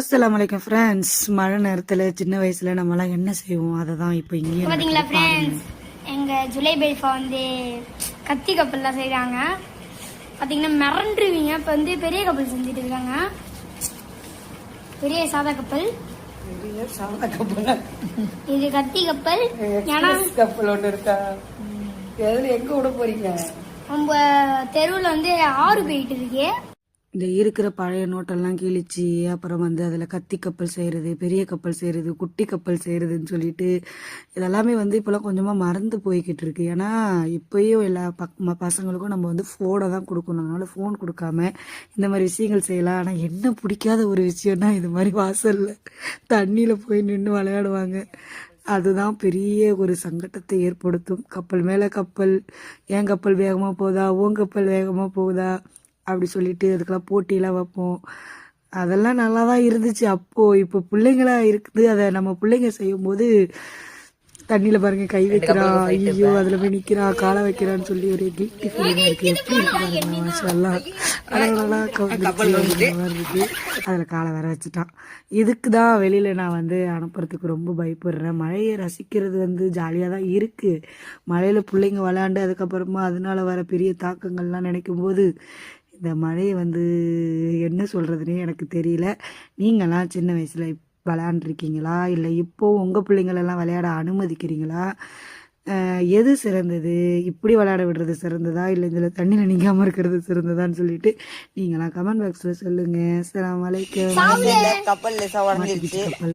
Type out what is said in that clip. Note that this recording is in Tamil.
அஸ்ஸலாமு அலைக்கும் ஃப்ரெண்ட்ஸ். மழை நேரத்தில் சின்ன வயசில் நம்மலாம் என்ன செய்வோம் அதை தான் இப்போ இங்கே பார்த்தீங்களா ஃப்ரெண்ட்ஸ், எங்கள் ஜுலை பைஃபா வந்து கத்தி கப்பல்லாம் செய்கிறாங்க. பார்த்தீங்கன்னா மிரண்டுருவீங்க. இப்போ வந்து பெரிய கப்பல் செஞ்சுட்டு இருக்காங்க. பெரிய சாதா கப்பல், இது கத்தி கப்பல். ஏன்னா கப்பல் ஒன்று இருக்கா, எங்க விட போறீங்க? நம்ம தெருவில் வந்து ஆறு போயிட்டு இருக்கு. இந்த இருக்கிற பழைய நோட்டெல்லாம் கிழிச்சு அப்புறம் வந்து அதில் கத்தி கப்பல் செய்கிறது, பெரிய கப்பல் செய்கிறது, குட்டி கப்பல் செய்கிறதுன்னு சொல்லிட்டு இதெல்லாமே வந்து இப்போலாம் கொஞ்சமாக மறந்து போய்கிட்டு இருக்கு. ஏன்னா இப்போயும் எல்லா பசங்களுக்கும் நம்ம வந்து ஃபோனை தான் கொடுக்கணும். அதனால ஃபோன் கொடுக்காம இந்த மாதிரி விஷயங்கள் செய்யலாம். ஆனால் என்ன பிடிக்காத ஒரு விஷயம்னா இது மாதிரி வாசலில் தண்ணியில் போய் நின்று விளையாடுவாங்க. அதுதான் பெரிய ஒரு சங்கடத்தை ஏற்படுத்தும். கப்பல் மேலே கப்பல், என் கப்பல் வேகமாக போகுதா, உன் கப்பல் வேகமாக போகுதா அப்படி சொல்லிட்டு அதுக்கெல்லாம் போட்டியெல்லாம் வைப்போம். அதெல்லாம் நல்லா தான் இருந்துச்சு அப்போது. இப்போ பிள்ளைங்களா இருக்குது, அதை நம்ம பிள்ளைங்க செய்யும்போது தண்ணியில் பாருங்க கை வைக்கிறா, ஐயோ அதில் போய் நிற்கிறா, காலை வைக்கிறான்னு சொல்லி ஒரு கில்ட்டி ஃபீலிங் இருக்குது. எப்படி இருக்கு பாருங்க மாஷால்லாம். அதெல்லாம் இருக்குது. அதில் காலை வர வச்சுட்டான். இதுக்கு தான் வெளியில் நான் வந்து அனுப்புறதுக்கு ரொம்ப பயப்படுறேன். மழையை ரசிக்கிறது வந்து ஜாலியாக தான் இருக்குது. மழையில் பிள்ளைங்க விளையாண்டு அதுக்கப்புறமா அதனால வர பெரிய தாக்கங்கள்லாம் நினைக்கும் போது இந்த மழையை வந்து என்ன சொல்கிறதுனே எனக்கு தெரியல. நீங்கள்லாம் சின்ன வயசில் விளையாண்டுருக்கீங்களா, இல்லை இப்போது உங்கள் பிள்ளைங்களெல்லாம் விளையாட அனுமதிக்கிறீங்களா? எது சிறந்தது? இப்படி விளையாட விடுறது சிறந்ததா, இல்லை இதில் தண்ணியில் நீங்காமல் இருக்கிறது சிறந்ததான்னு சொல்லிட்டு நீங்களாம் கமெண்ட் பாக்ஸில் சொல்லுங்கள். அஸ்ஸலாமு அலைக்கும். கப்பல் கப்பல்